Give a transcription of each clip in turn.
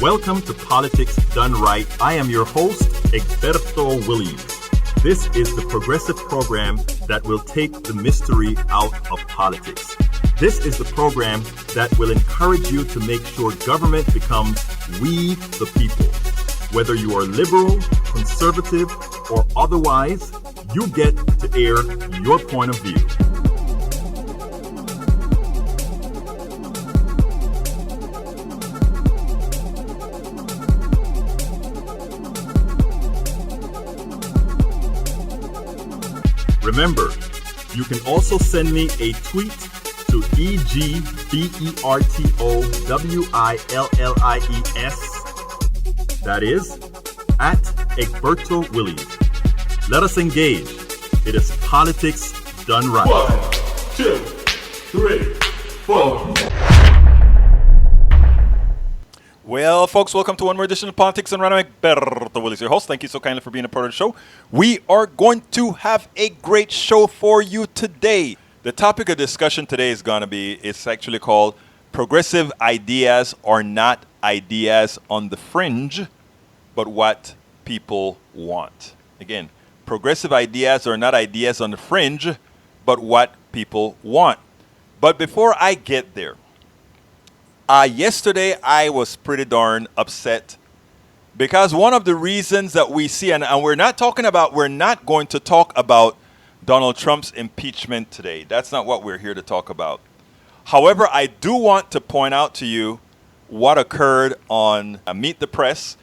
Welcome to Politics Done Right. I am your host, Egberto Williams. This is the progressive program that will take the mystery out of politics. This is the program that will encourage you to make sure government becomes we the people. Whether you are liberal, conservative, or otherwise, you get to air your point of view. Remember, you can also send me a tweet to EGBERTOWILLIES. That is, at Egberto Williams. Let us engage. It is politics done right. 1, 2, 3, 4. Well, folks, welcome to one more edition of Politics and Random. Egberto Williams, your host. Thank you so kindly for being a part of the show. We are going to have a great show for you today. The topic of discussion today is going to be, it's actually called Progressive Ideas Are Not Ideas on the Fringe, but What People Want. Again, progressive ideas are not ideas on the fringe, but what people want. But before I get there, yesterday I was pretty darn upset because one of the reasons that we see, and we're not going to talk about Donald Trump's impeachment today. That's not what we're here to talk about. However, I do want to point out to you what occurred on Meet the Press.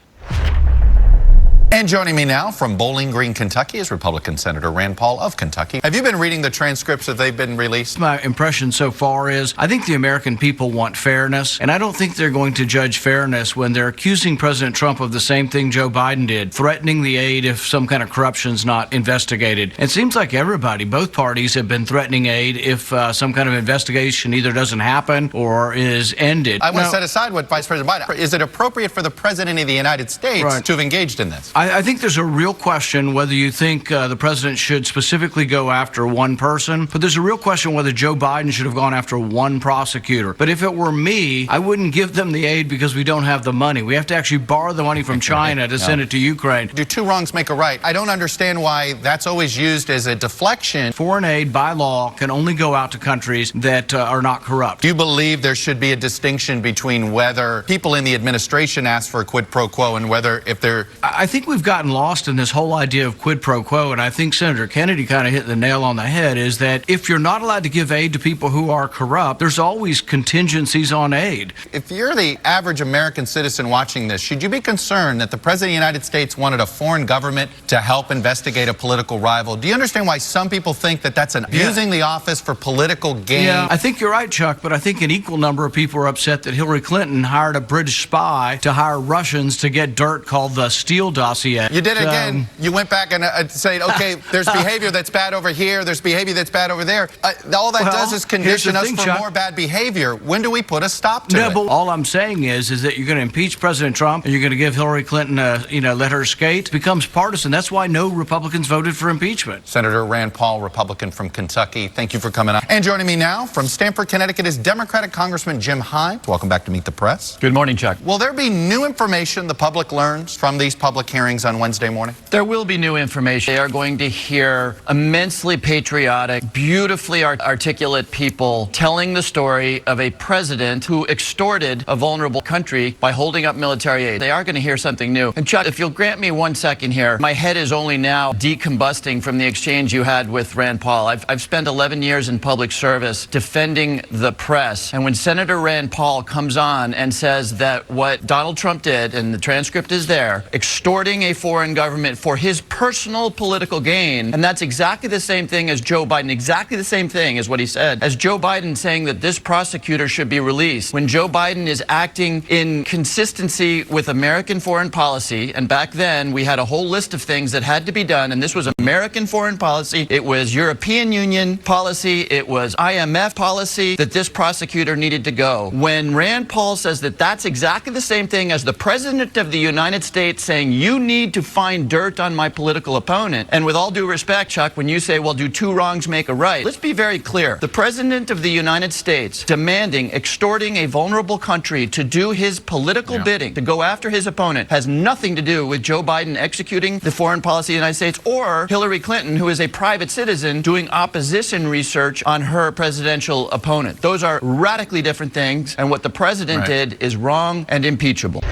And joining me now from Bowling Green, Kentucky is Republican Senator Rand Paul of Kentucky. Have you been reading the transcripts that they've been released? My impression so far is I think the American people want fairness, and I don't think they're going to judge fairness when they're accusing President Trump of the same thing Joe Biden did, threatening the aid if some kind of corruption's not investigated. It seems like everybody, both parties, have been threatening aid if some kind of investigation either doesn't happen or is ended. I want to set aside what Vice President Biden. Is it appropriate for the President of the United States to have engaged in this? I think there's a real question whether you think the president should specifically go after one person, but there's a real question whether Joe Biden should have gone after one prosecutor. But if it were me, I wouldn't give them the aid because we don't have the money. We have to actually borrow the money from China to send it to Ukraine. Do two wrongs make a right? I don't understand why that's always used as a deflection. Foreign aid by law can only go out to countries that are not corrupt. Do you believe there should be a distinction between whether people in the administration ask for a quid pro quo and whether if they're... I think we've gotten lost in this whole idea of quid pro quo, and I think Senator Kennedy kind of hit the nail on the head, is that if you're not allowed to give aid to people who are corrupt, there's always contingencies on aid. If you're the average American citizen watching this, should you be concerned that the President of the United States wanted a foreign government to help investigate a political rival? Do you understand why some people think that that's abusing the office for political gain? Yeah, I think you're right, Chuck, but I think an equal number of people are upset that Hillary Clinton hired a British spy to hire Russians to get dirt called the Steele dossier. You did it again. You went back and said, okay, there's behavior that's bad over here, there's behavior that's bad over there. All that does is condition us for Chuck. more bad behavior. When do we put a stop to it? But all I'm saying is that you're going to impeach President Trump and you're going to give Hillary Clinton, let her skate. It becomes partisan. That's why no Republicans voted for impeachment. Senator Rand Paul, Republican from Kentucky, thank you for coming on. And joining me now from Stamford, Connecticut is Democratic Congressman Jim Hyde. Welcome back to Meet the Press. Good morning, Chuck. Will there be new information the public learns from these public hearings on Wednesday morning? There will be new information. They are going to hear immensely patriotic, beautifully articulate people telling the story of a president who extorted a vulnerable country by holding up military aid. They are going to hear something new. And Chuck, if you'll grant me 1 second here, my head is only now decombusting from the exchange you had with Rand Paul. I've spent 11 years in public service defending the press. And when Senator Rand Paul comes on and says that what Donald Trump did, and the transcript is there, extorting a foreign government for his personal political gain, and that's exactly the same thing as Joe Biden, exactly the same thing as what he said, as Joe Biden saying that this prosecutor should be released. When Joe Biden is acting in consistency with American foreign policy, and back then we had a whole list of things that had to be done, and this was American foreign policy, it was European Union policy, it was IMF policy, that this prosecutor needed to go. When Rand Paul says that that's exactly the same thing as the President of the United States saying you need to find dirt on my political opponent. And with all due respect, Chuck, when you say, well, do two wrongs make a right? Let's be very clear. The President of the United States demanding, extorting a vulnerable country to do his political bidding, to go after his opponent, has nothing to do with Joe Biden executing the foreign policy of the United States or Hillary Clinton, who is a private citizen, doing opposition research on her presidential opponent. Those are radically different things, and what the president did is wrong and impeachable.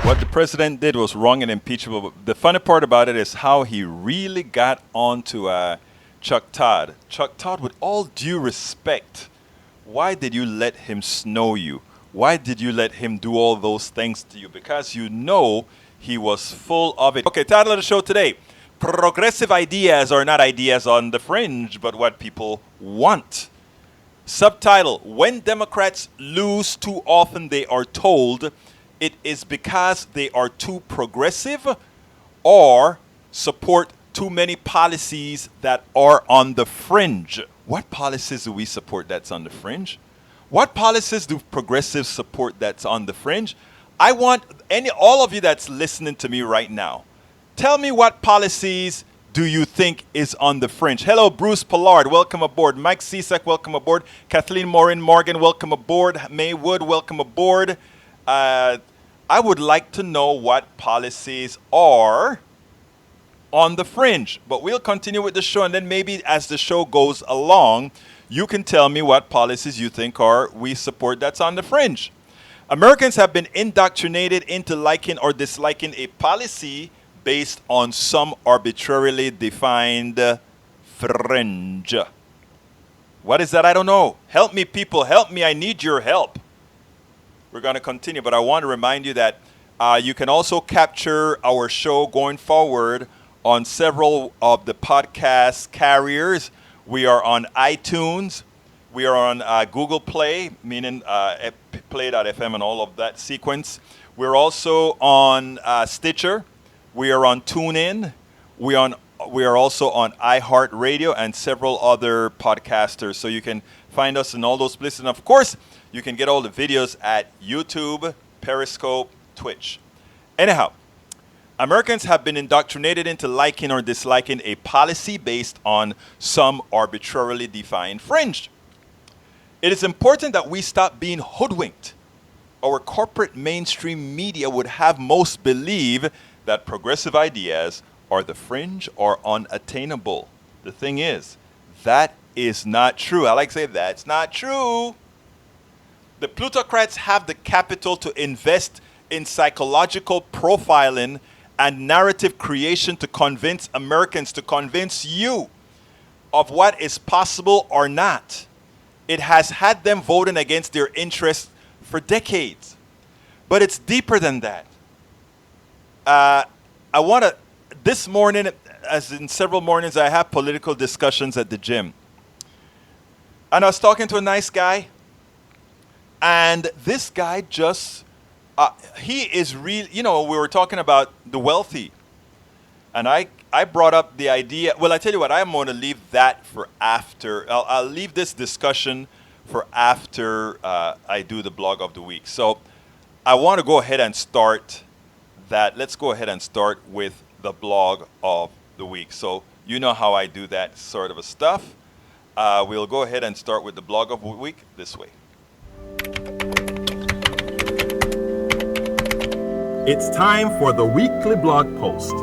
What the president did was wrong and impeachable. But the funny part about it is how he really got on to Chuck Todd. Chuck Todd, with all due respect, why did you let him snow you? Why did you let him do all those things to you? Because you know he was full of it. Okay, title of the show today. Progressive ideas are not ideas on the fringe, but what people want. Subtitle, when Democrats lose too often, they are told it is because they are too progressive or support too many policies that are on the fringe. What policies do we support that's on the fringe? What policies do progressives support that's on the fringe? I want all of you that's listening to me right now, tell me what policies do you think is on the fringe? Hello, Bruce Pollard, welcome aboard. Mike Cisak, welcome aboard. Kathleen Morin Morgan, welcome aboard. May Wood, welcome aboard. I would like to know what policies are on the fringe. But we'll continue with the show, and then maybe as the show goes along, you can tell me what policies you think we support that's on the fringe. Americans have been indoctrinated into liking or disliking a policy based on some arbitrarily defined fringe. What is that? I don't know. Help me, people. Help me. I need your help. We're going to continue, but I want to remind you that you can also capture our show going forward on several of the podcast carriers. We are on iTunes. We are on Google Play, meaning Play.fm and all of that sequence. We're also on Stitcher. We are on TuneIn. We are also on iHeartRadio and several other podcasters. So you can find us in all those places. And of course, you can get all the videos at YouTube, Periscope, Twitch. Anyhow, Americans have been indoctrinated into liking or disliking a policy based on some arbitrarily defined fringe. It is important that we stop being hoodwinked. Our corporate mainstream media would have most believe that progressive ideas are the fringe or unattainable. The thing is, that is not true. I like to say that's not true. The plutocrats have the capital to invest in psychological profiling and narrative creation to convince Americans, to convince you of what is possible or not. It has had them voting against their interests for decades. But it's deeper than that. This morning, as in several mornings, I have political discussions at the gym. And I was talking to a nice guy. And this guy just, he is real, we were talking about the wealthy. And I brought up the idea, well, I tell you what, I'm going to leave that for after. I'll leave this discussion for after I do the blog of the week. So I want to go ahead and start that. Let's go ahead and start with the blog of the week. So you know how I do that sort of a stuff. We'll go ahead and start with the blog of the week this way. It's time for the weekly blog post.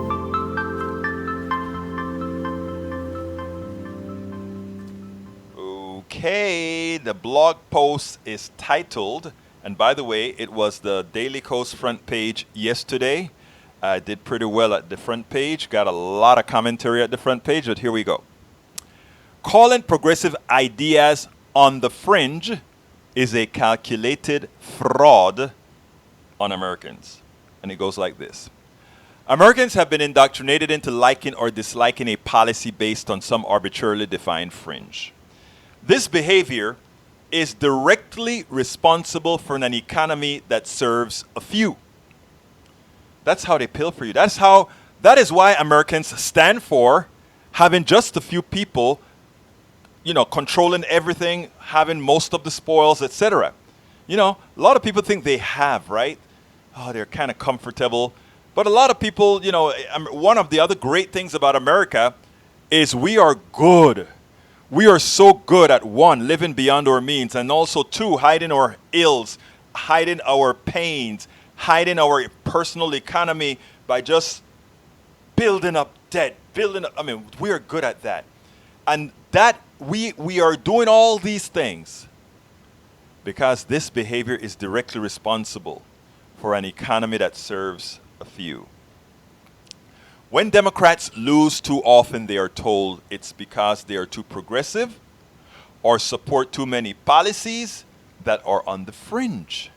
Okay, the blog post is titled, and by the way, it was the Daily Kos front page yesterday. I did pretty well at the front page, got a lot of commentary at the front page, but here we go. Calling progressive ideas on the fringe is a calculated fraud on Americans. And it goes like this. Americans have been indoctrinated into liking or disliking a policy based on some arbitrarily defined fringe. This behavior is directly responsible for an economy that serves a few. That's how they pill for you. That is why Americans stand for having just a few people, controlling everything, having most of the spoils, etc. A lot of people think they have, right? Oh, they're kind of comfortable. But a lot of people, you know, one of the other great things about America is we are good. We are so good at one, living beyond our means, and also two, hiding our ills, hiding our pains, hiding our personal economy by just building up debt, we are good at that. And that we are doing all these things because this behavior is directly responsible for an economy that serves a few. When Democrats lose too often, they are told it's because they are too progressive or support too many policies that are on the fringe.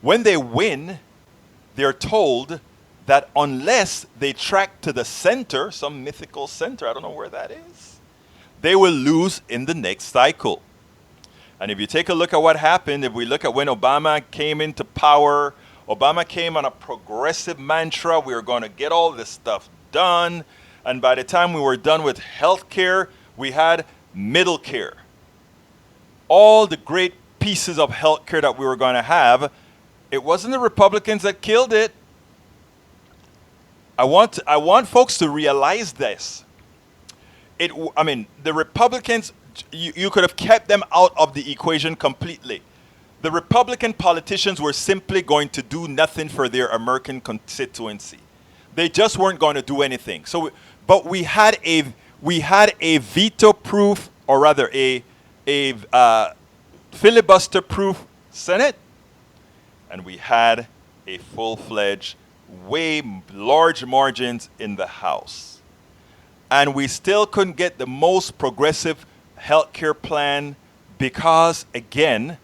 When they win, they're told that unless they track to the center, some mythical center, I don't know where that is, they will lose in the next cycle. And if you take a look at what happened, if we look at when Obama came into power, Obama came on a progressive mantra. We were going to get all this stuff done. And by the time we were done with health care, we had middle care. All the great pieces of health care that we were going to have, it wasn't the Republicans that killed it. I want folks to realize this. The Republicans, you could have kept them out of the equation completely. The Republican politicians were simply going to do nothing for their American constituency. They just weren't going to do anything. But we had a veto-proof, or rather a filibuster-proof Senate, and we had a full-fledged, way large margins in the House. And we still couldn't get the most progressive health care plan because, again,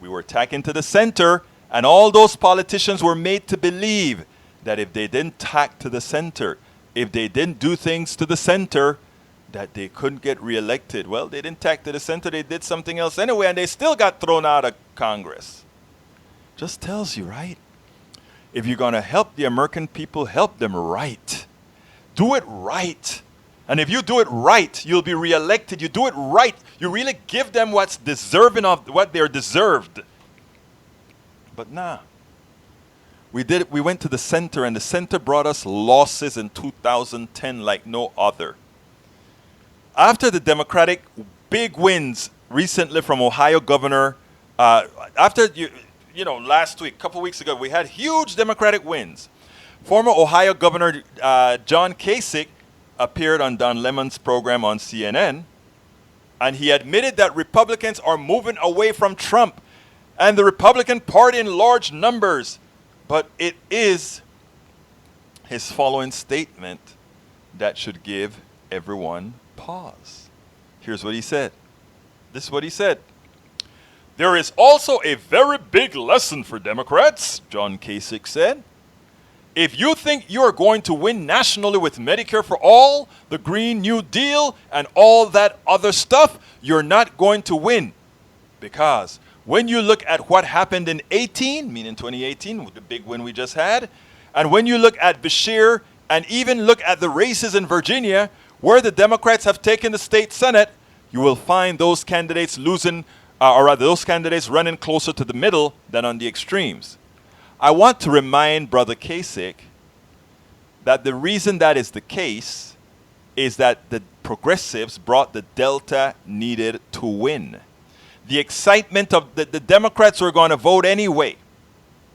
we were attacking to the center, and all those politicians were made to believe that if they didn't tack to the center, if they didn't do things to the center, that they couldn't get reelected. Well, they didn't tack to the center, they did something else anyway, and they still got thrown out of Congress. Just tells you, right? If you're going to help the American people, help them right. Do it right. And if you do it right, you'll be reelected. You do it right. You really give them what's deserving of what they're deserved. But nah. We went to the center, and the center brought us losses in 2010 like no other. After the Democratic big wins recently from Ohio Governor, last week, a couple weeks ago, we had huge Democratic wins. Former Ohio Governor John Kasich appeared on Don Lemon's program on CNN, and he admitted that Republicans are moving away from Trump and the Republican Party in large numbers. But it is his following statement that should give everyone pause. Here's what he said. This is what he said. There is also a very big lesson for Democrats, John Kasich said. If you think you are going to win nationally with Medicare for all, the Green New Deal, and all that other stuff, you're not going to win. Because when you look at what happened in 2018, the big win we just had, and when you look at Beshear and even look at the races in Virginia, where the Democrats have taken the state Senate, you will find those candidates those candidates running closer to the middle than on the extremes. I want to remind Brother Kasich that the reason that is the case is that the progressives brought the delta needed to win. The excitement of the Democrats were going to vote anyway.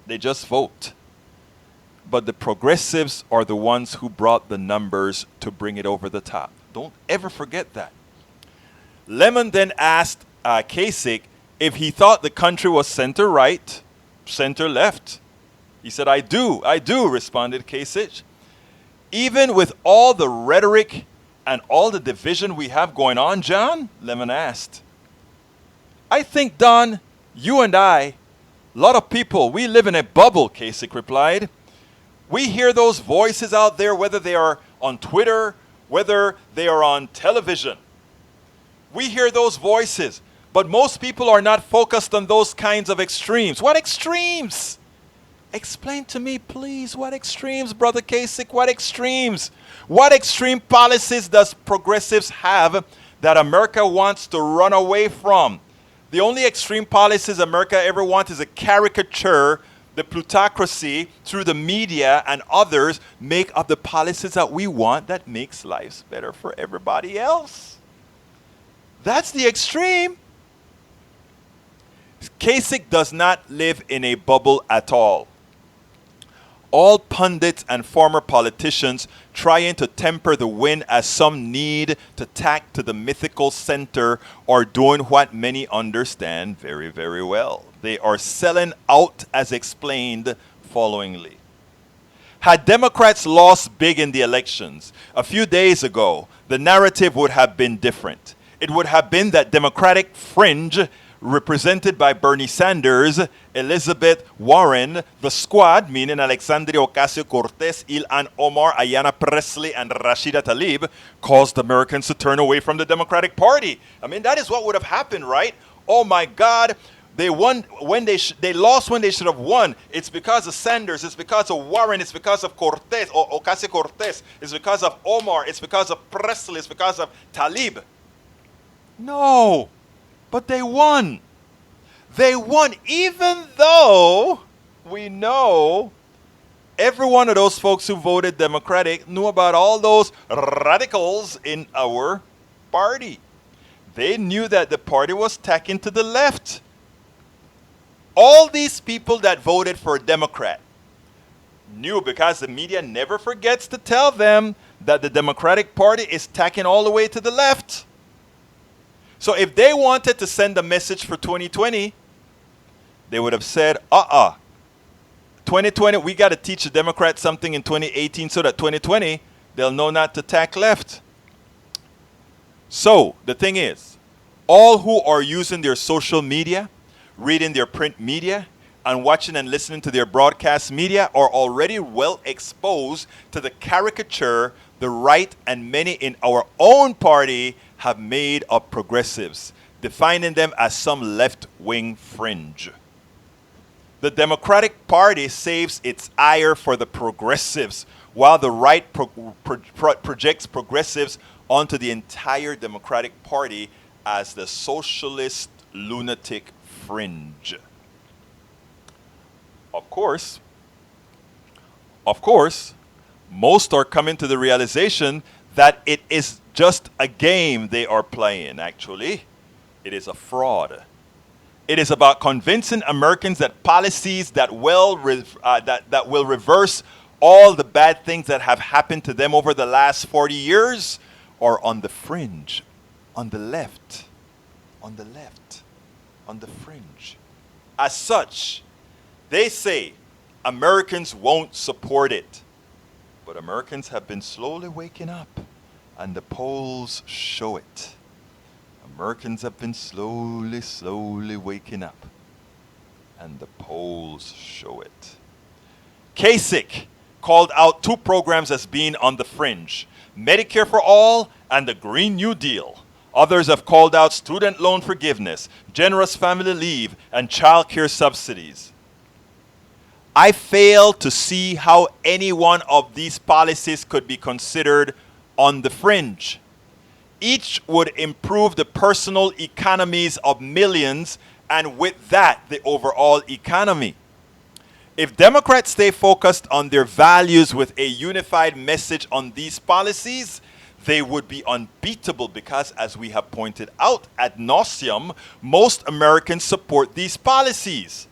They just vote. But the progressives are the ones who brought the numbers to bring it over the top. Don't ever forget that. Lemon then asked Kasich if he thought the country was center-right, center-left. He said, I do, responded Kasich. Even with all the rhetoric and all the division we have going on, John, Lemon asked. I think, Don, you and I, a lot of people, we live in a bubble, Kasich replied. We hear those voices out there, whether they are on Twitter, whether they are on television. We hear those voices, but most people are not focused on those kinds of extremes. What extremes? Explain to me, please, what extremes, Brother Kasich, what extremes? What extreme policies does progressives have that America wants to run away from? The only extreme policies America ever wants is a caricature the plutocracy, through the media and others, make up the policies that we want that makes lives better for everybody else. That's the extreme. Kasich does not live in a bubble at all. All pundits and former politicians trying to temper the wind as some need to tack to the mythical center are doing what many understand very, very well. They are selling out as explained followingly. Had Democrats lost big in the elections a few days ago, the narrative would have been different. It would have been that Democratic fringe, represented by Bernie Sanders, Elizabeth Warren, the squad, meaning Alexandria Ocasio-Cortez, Ilhan Omar, Ayanna Pressley, and Rashida Tlaib, caused Americans to turn away from the Democratic Party. I mean, that is what would have happened, right? Oh my God, they won when they lost when they should have won. It's because of Sanders, it's because of Warren, it's because of Cortez, or Ocasio-Cortez, it's because of Omar, it's because of Pressley, it's because of Tlaib. No. But they won. They won even though we know every one of those folks who voted Democratic knew about all those radicals in our party. They knew that the party was tacking to the left. All these people that voted for Democrat knew, because the media never forgets to tell them that the Democratic Party is tacking all the way to the left. So if they wanted to send a message for 2020, they would have said, 2020, we got to teach the Democrats something in 2018 so that 2020, they'll know not to tack left. So the thing is, all who are using their social media, reading their print media, and watching and listening to their broadcast media are already well exposed to the caricature the right and many in our own party have made of progressives, defining them as some left-wing fringe. The Democratic Party saves its ire for the progressives, while the right projects progressives onto the entire Democratic Party as the socialist lunatic fringe. Of course, most are coming to the realization that it is just a game they are playing, actually. It is a fraud. It is about convincing Americans that policies that will reverse all the bad things that have happened to them over the last 40 years are on the fringe, on the left, on the fringe. As such, they say Americans won't support it. But Americans have been slowly waking up, and the polls show it. Americans have been slowly waking up, and the polls show it. Kasich called out two programs as being on the fringe: Medicare for All and the Green New Deal. Others have called out student loan forgiveness, generous family leave, and child care subsidies. I fail to see how any one of these policies could be considered on the fringe. Each would improve the personal economies of millions, and with that, the overall economy. If Democrats stay focused on their values with a unified message on these policies, they would be unbeatable because, as we have pointed out ad nauseum, most Americans support these policies.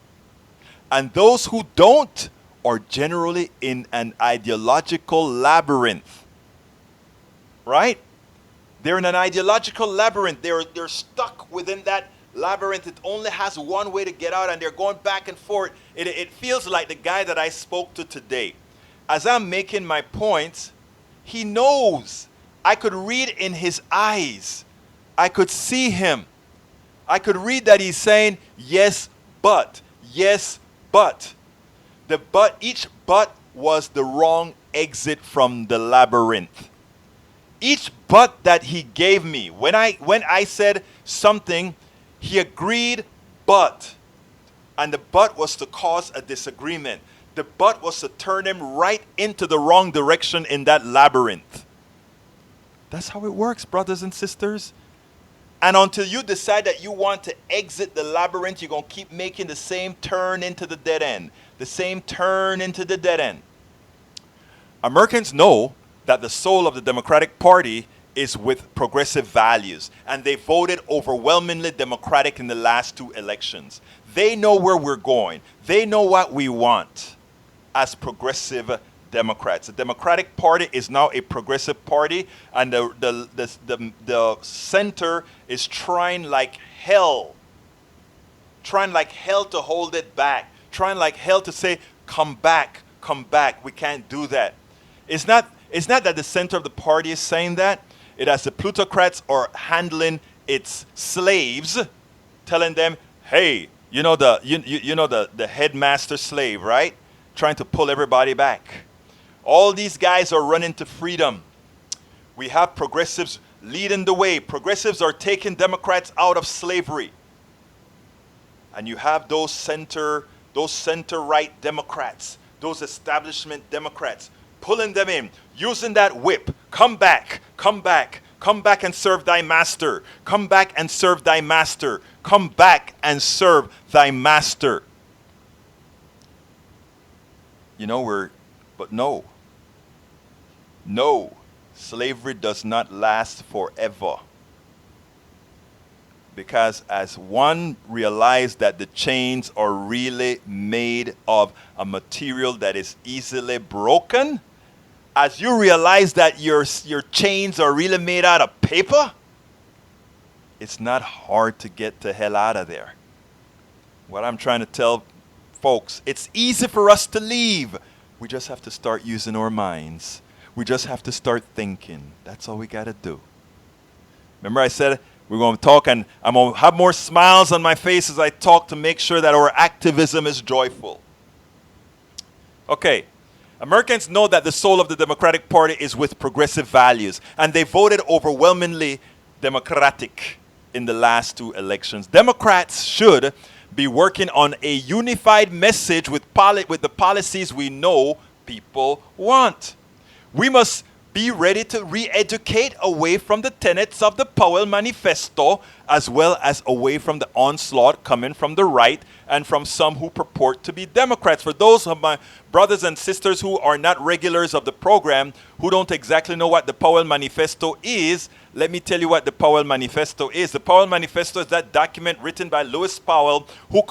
And those who don't are generally in an ideological labyrinth. Right? They're in an ideological labyrinth. They're stuck within that labyrinth. It only has one way to get out, and they're going back and forth. It feels like the guy that I spoke to today. As I'm making my points, he knows. I could read in his eyes. I could see him. I could read that he's saying, yes, but. Yes, but. Each but was the wrong exit from the labyrinth. Each but that he gave me, when I said something, he agreed, but. And the but was to cause a disagreement. The but was to turn him right into the wrong direction in that labyrinth. That's how it works, brothers and sisters. And until you decide that you want to exit the labyrinth, you're going to keep making the same turn into the dead end. The same turn into the dead end. Americans know that the soul of the Democratic Party is with progressive values. And they voted overwhelmingly Democratic in the last 2 elections. They know where we're going. They know what we want as progressive Democrats. The Democratic Party is now a progressive party, and the center is trying like hell to hold it back, trying like hell to say, come back, we can't do that. It's not that the center of the party is saying that. It as the plutocrats are handling its slaves, telling them, hey, you know the headmaster slave, right? Trying to pull everybody back. All these guys are running to freedom. We have progressives leading the way. Progressives are taking Democrats out of slavery. And you have those center-right Democrats, those establishment Democrats, pulling them in, using that whip. Come back and serve thy master. Come back and serve thy master. Come back and serve thy master. But no, slavery does not last forever. Because as one realized that the chains are really made of a material that is easily broken, as you realize that your chains are really made out of paper, it's not hard to get the hell out of there. What I'm trying to tell folks, it's easy for us to leave. We just have to start using our minds. We just have to start thinking. That's all we got to do. Remember I said we're going to talk, and I'm going to have more smiles on my face as I talk to make sure that our activism is joyful. Okay. Americans know that the soul of the Democratic Party is with progressive values, and they voted overwhelmingly Democratic in the last 2 elections. Democrats should be working on a unified message with the policies we know people want. We must be ready to re-educate away from the tenets of the Powell Manifesto, as well as away from the onslaught coming from the right and from some who purport to be Democrats. For those of my brothers and sisters who are not regulars of the program, who don't exactly know what the Powell Manifesto is, let me tell you what the Powell Manifesto is. The Powell Manifesto is that document written by Lewis Powell, who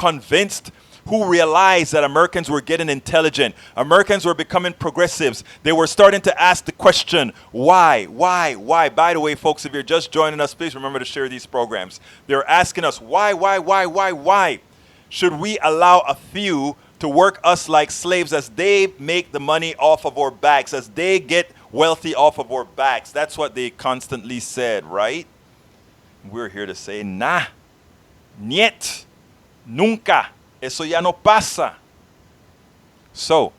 realized that Americans were getting intelligent. Americans were becoming progressives. They were starting to ask the question, why? By the way, folks, if you're just joining us, please remember to share these programs. They're asking us, why? Should we allow a few to work us like slaves as they make the money off of our backs, as they get wealthy off of our backs? That's what they constantly said, right? We're here to say, nah, niet, nunca. Eso ya no pasa. So,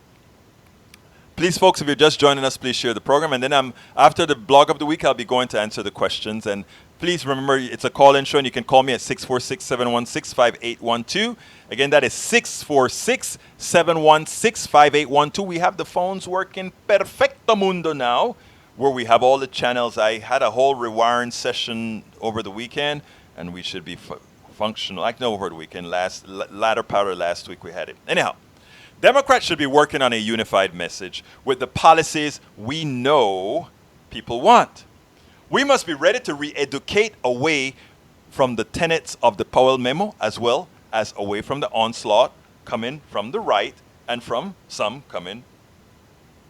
please, folks, if you're just joining us, please share the program. And then after the blog of the week, I'll be going to answer the questions. And please remember, it's a call-in show, and you can call me at 646-716-5812. Again, that is 646-716-5812. We have the phones working perfecto mundo now, where we have all the channels. I had a whole rewiring session over the weekend, and we should be functional. I know over the weekend, latter part of last week we had it. Anyhow, Democrats should be working on a unified message with the policies we know people want. We must be ready to re-educate away from the tenets of the Powell memo, as well as away from the onslaught coming from the right and from some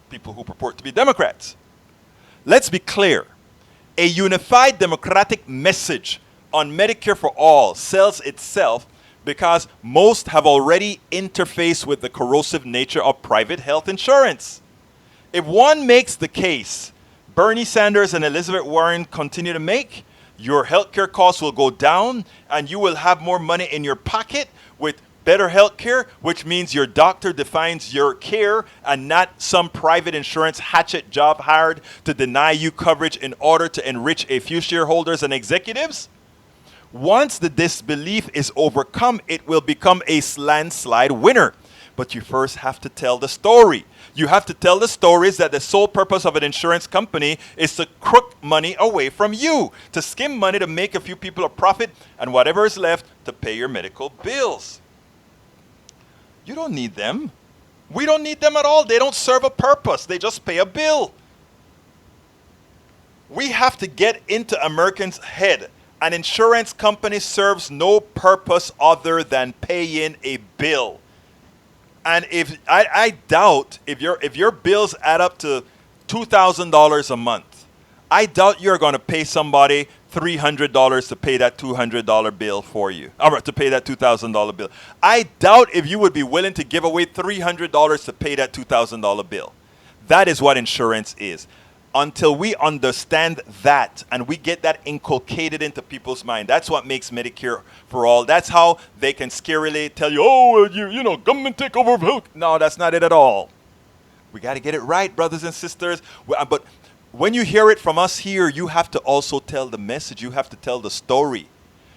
people who purport to be Democrats. Let's be clear. A unified democratic message on Medicare for all sells itself because most have already interfaced with the corrosive nature of private health insurance. If one makes the case Bernie Sanders and Elizabeth Warren continue to make, your healthcare costs will go down and you will have more money in your pocket with better healthcare, which means your doctor defines your care and not some private insurance hatchet job hired to deny you coverage in order to enrich a few shareholders and executives. Once the disbelief is overcome, it will become a landslide winner. But you first have to tell the story. You have to tell the stories that the sole purpose of an insurance company is to crook money away from you, to skim money to make a few people a profit, and whatever is left to pay your medical bills. You don't need them. We don't need them at all. They don't serve a purpose. They just pay a bill. We have to get into Americans' head. An insurance company serves no purpose other than paying a bill. And if I doubt if your bills add up to $2,000 a month, I doubt you're going to pay somebody $300 to pay that $200 bill for you, or to pay that $2,000 bill. I doubt if you would be willing to give away $300 to pay that $2,000 bill. That is what insurance is. Until we understand that and we get that inculcated into people's mind, that's what makes Medicare for all. That's how they can scarily tell you, oh, you know, government takeover of health. No, that's not it at all. We got to get it right, brothers and sisters. But when you hear it from us here, you have to also tell the message. You have to tell the story.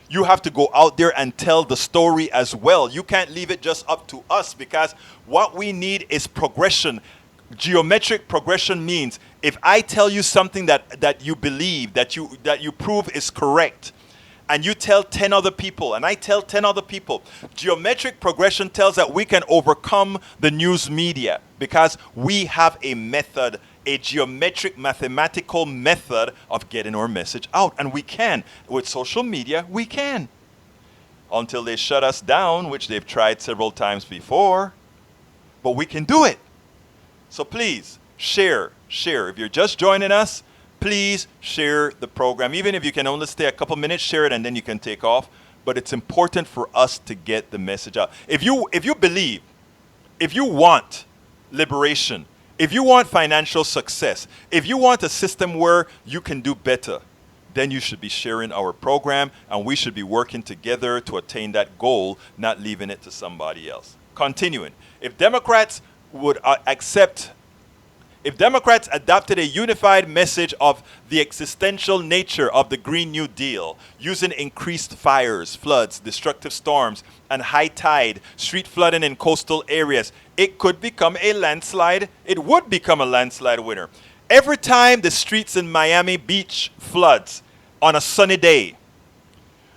You have to go out there and tell the story as well. You can't leave it just up to us, because what we need is progression. Geometric progression means if I tell you something that you believe, that you prove is correct, and you tell 10 other people, and I tell 10 other people, geometric progression tells that we can overcome the news media because we have a method, a geometric mathematical method of getting our message out. And we can. With social media, we can. Until they shut us down, which they've tried several times before. But we can do it. So please, share. If you're just joining us, please share the program. Even if you can only stay a couple minutes, share it and then you can take off. But it's important for us to get the message out. If you believe, if you want liberation, if you want financial success, if you want a system where you can do better, then you should be sharing our program, and we should be working together to attain that goal, not leaving it to somebody else. Continuing, if Democrats adopted a unified message of the existential nature of the Green New Deal, using increased fires, floods, destructive storms, and high tide, street flooding in coastal areas, it could become a landslide. It would become a landslide winner. Every time the streets in Miami Beach floods on a sunny day,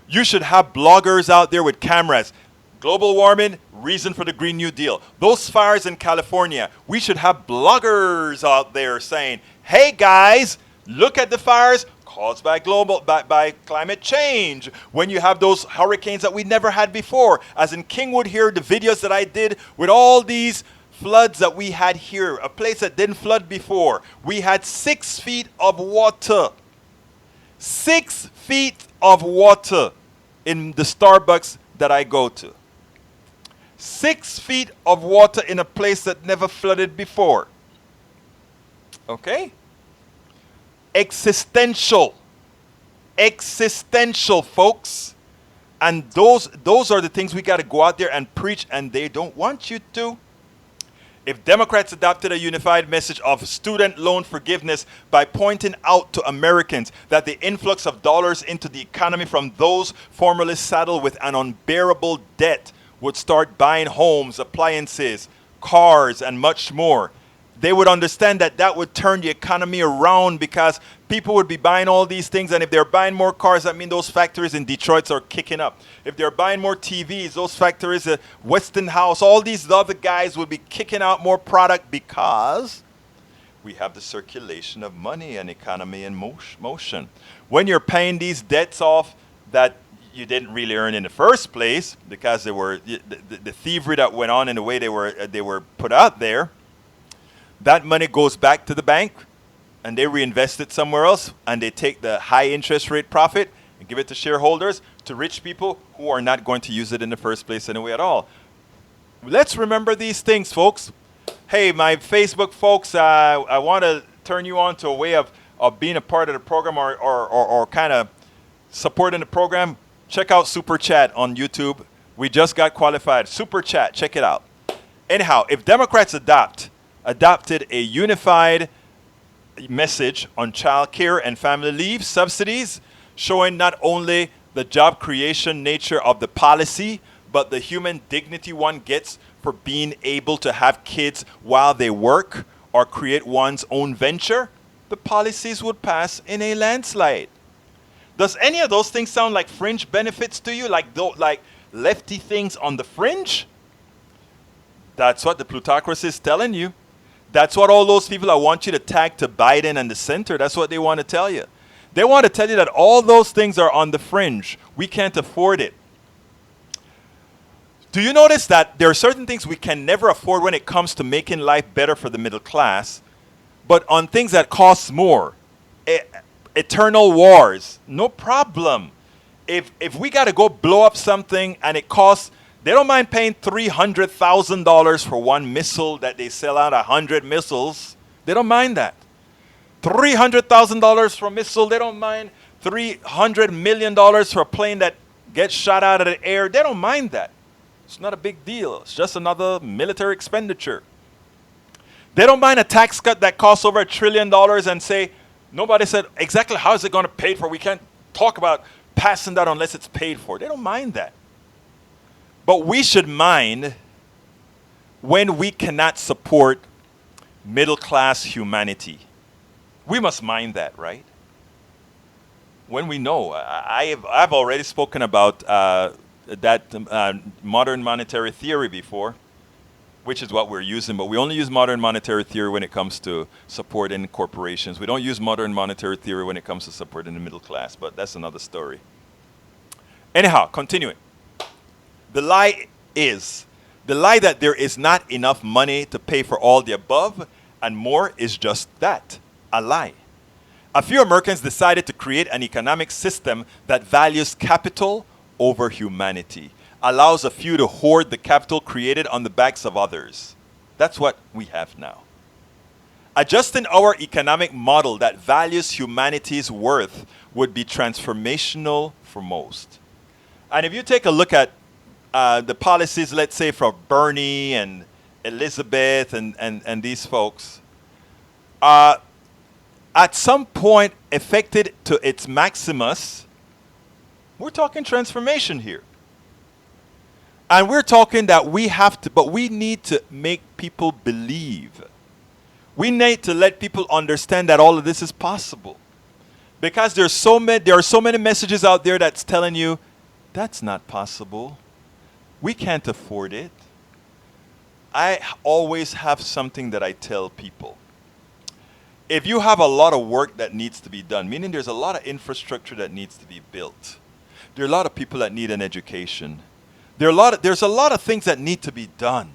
you should have bloggers out there with cameras. Global warming, reason for the Green New Deal. Those fires in California, we should have bloggers out there saying, hey guys, look at the fires caused by by climate change. When you have those hurricanes that we never had before, as in Kingwood here, the videos that I did with all these floods that we had here, a place that didn't flood before. We had 6 feet of water. 6 feet of water in the Starbucks that I go to. 6 feet of water in a place that never flooded before. Okay? Existential, folks. And those are the things we got to go out there and preach, and they don't want you to. If Democrats adopted a unified message of student loan forgiveness by pointing out to Americans that the influx of dollars into the economy from those formerly saddled with an unbearable debt would start buying homes, appliances, cars, and much more, they would understand that that would turn the economy around, because people would be buying all these things, and if they're buying more cars, that means those factories in Detroit are kicking up. If they're buying more TVs, those factories at Westinghouse, all these other guys would be kicking out more product, because we have the circulation of money and economy in motion. When you're paying these debts off that you didn't really earn in the first place, because they were the thievery that went on in the way they were put out there, that money goes back to the bank, and they reinvest it somewhere else, and they take the high interest rate profit and give it to shareholders, to rich people who are not going to use it in the first place anyway at all. Let's remember these things, folks. Hey, my Facebook folks, I want to turn you on to a way of being a part of the program, or kind of supporting the program. Check out Super Chat on YouTube. We just got qualified. Super Chat, check it out. Anyhow, if Democrats adopted a unified message on child care and family leave subsidies, showing not only the job creation nature of the policy, but the human dignity one gets for being able to have kids while they work or create one's own venture, the policies would pass in a landslide. Does any of those things sound like fringe benefits to you? Like lefty things on the fringe? That's what the plutocracy is telling you. That's what all those people that want you to tag to Biden and the center, that's what they want to tell you. They want to tell you that all those things are on the fringe. We can't afford it. Do you notice that there are certain things we can never afford when it comes to making life better for the middle class, but on things that cost more, eternal wars, no problem. If we got to go blow up something and it costs, they don't mind paying $300,000 for one missile that they sell out 100 missiles. They don't mind that. $300,000 for a missile. They don't mind $300 million for a plane that gets shot out of the air. They don't mind that. It's not a big deal. It's just another military expenditure. They don't mind a tax cut that costs over $1 trillion and say, nobody said exactly how is it going to pay for. We can't talk about passing that unless it's paid for. They don't mind that. But we should mind when we cannot support middle class humanity. We must mind that, right? When we know, I've already spoken about that modern monetary theory before, which is what we're using, but we only use modern monetary theory when it comes to supporting corporations. We don't use modern monetary theory when it comes to supporting the middle class, but that's another story. Anyhow, continuing. The lie that there is not enough money to pay for all the above and more is just that, a lie. A few Americans decided to create an economic system that values capital over humanity, allows a few to hoard the capital created on the backs of others. That's what we have now. Adjusting our economic model that values humanity's worth would be transformational for most. And if you take a look at the policies, let's say, for Bernie and Elizabeth and these folks, at some point affected to its maximus, we're talking transformation here. And we're talking that we need to make people believe. We need to let people understand that all of this is possible. Because there are so many messages out there that's telling you, that's not possible. We can't afford it. I always have something that I tell people. If you have a lot of work that needs to be done, meaning there's a lot of infrastructure that needs to be built, there are a lot of people that need an education, there's a lot of things that need to be done.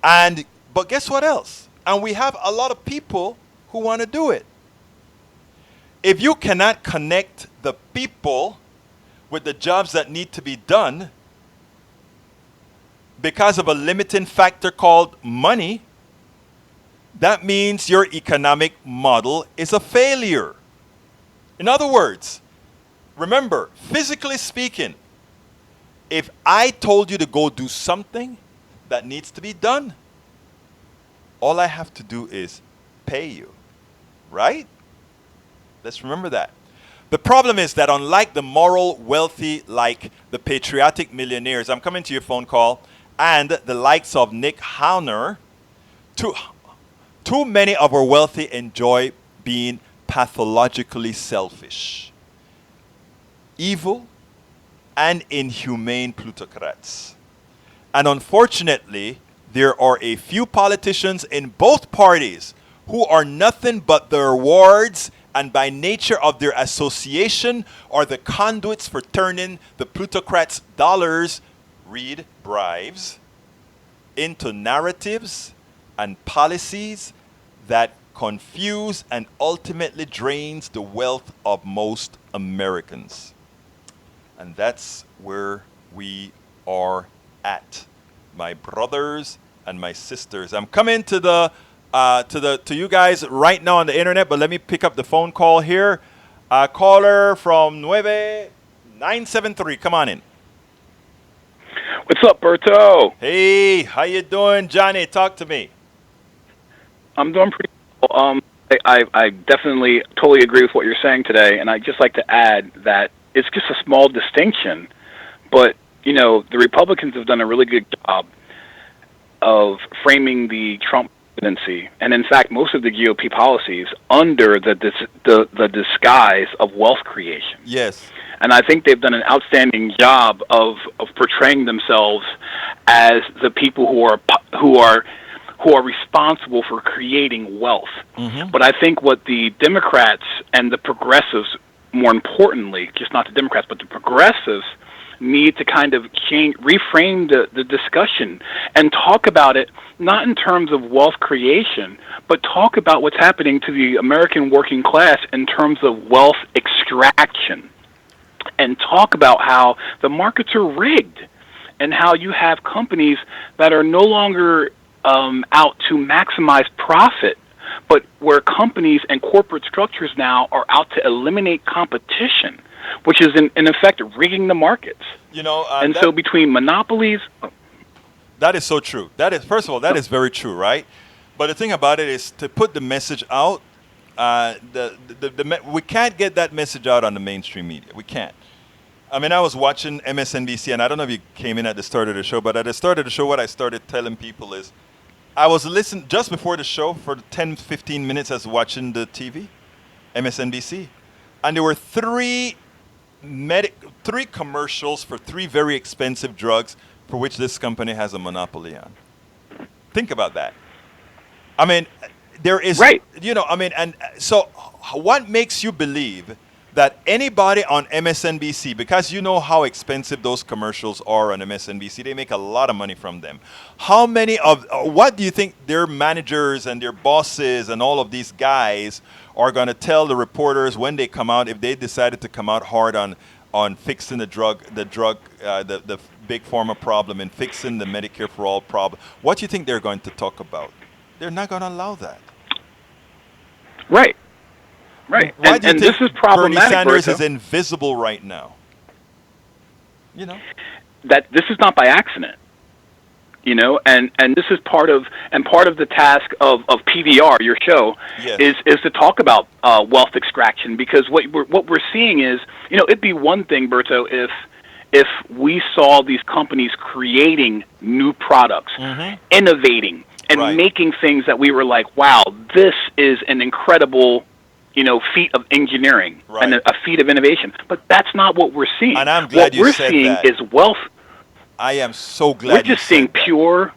But guess what else? And we have a lot of people who want to do it. If you cannot connect the people with the jobs that need to be done because of a limiting factor called money, that means your economic model is a failure. In other words, remember, physically speaking, if I told you to go do something that needs to be done, all I have to do is pay you, right? Let's remember that. The problem is that unlike the moral wealthy, like the patriotic millionaires, I'm coming to your phone call, and the likes of Nick Hauner, too many of our wealthy enjoy being pathologically selfish, evil, and inhumane plutocrats. And unfortunately, there are a few politicians in both parties who are nothing but the rewards and by nature of their association are the conduits for turning the plutocrats' dollars, read bribes, into narratives and policies that confuse and ultimately drains the wealth of most Americans. And that's where we are at, my brothers and my sisters. I'm coming to you guys right now on the internet, but let me pick up the phone call here. Caller from 9973, come on in. What's up, Berto? Hey, how you doing, Johnny? Talk to me. I'm doing pretty well. I definitely totally agree with what you're saying today, and I'd just like to add that it's just a small distinction, but the Republicans have done a really good job of framing the Trump presidency, and in fact, most of the GOP policies under the disguise of wealth creation. Yes. And I think they've done an outstanding job of portraying themselves as the people who are responsible for creating wealth. Mm-hmm. But I think what the Democrats and the progressives, more importantly, just not the Democrats, but the progressives, need to kind of reframe the discussion and talk about it not in terms of wealth creation, but talk about what's happening to the American working class in terms of wealth extraction, and talk about how the markets are rigged and how you have companies that are no longer out to maximize profit, but where companies and corporate structures now are out to eliminate competition, which is in effect rigging the markets. And so between monopolies, that is so true. That is, first of all, that is very true, right? But the thing about it is to put the message out. We can't get that message out on the mainstream media. We can't. I mean, I was watching MSNBC, and I don't know if you came in at the start of the show, but at the start of the show, what I started telling people is, I was listening just before the show for 10, 15 minutes. I was watching the TV, MSNBC, and there were three commercials for three very expensive drugs for which this company has a monopoly on. Think about that. I mean, there is, right. And so what makes you believe that anybody on MSNBC, because you know how expensive those commercials are on MSNBC, they make a lot of money from them. What do you think their managers and their bosses and all of these guys are going to tell the reporters when they come out, if they decided to come out hard on fixing the big pharma problem and fixing the Medicare for all problem? What do you think they're going to talk about? They're not going to allow that. Right. Right. Why do you think this is problematic, Bernie Sanders Berto, is invisible right now? That this is not by accident. And this is part of the task of PVR, your show, yes, is to talk about wealth extraction, because what we're seeing is, it'd be one thing, Berto, if we saw these companies creating new products, mm-hmm, innovating, and right, making things that we were like, wow, this is an incredible feat of engineering, right, and a feat of innovation. But that's not what we're seeing. And I'm glad what we're seeing is wealth. I am so glad we're just seeing pure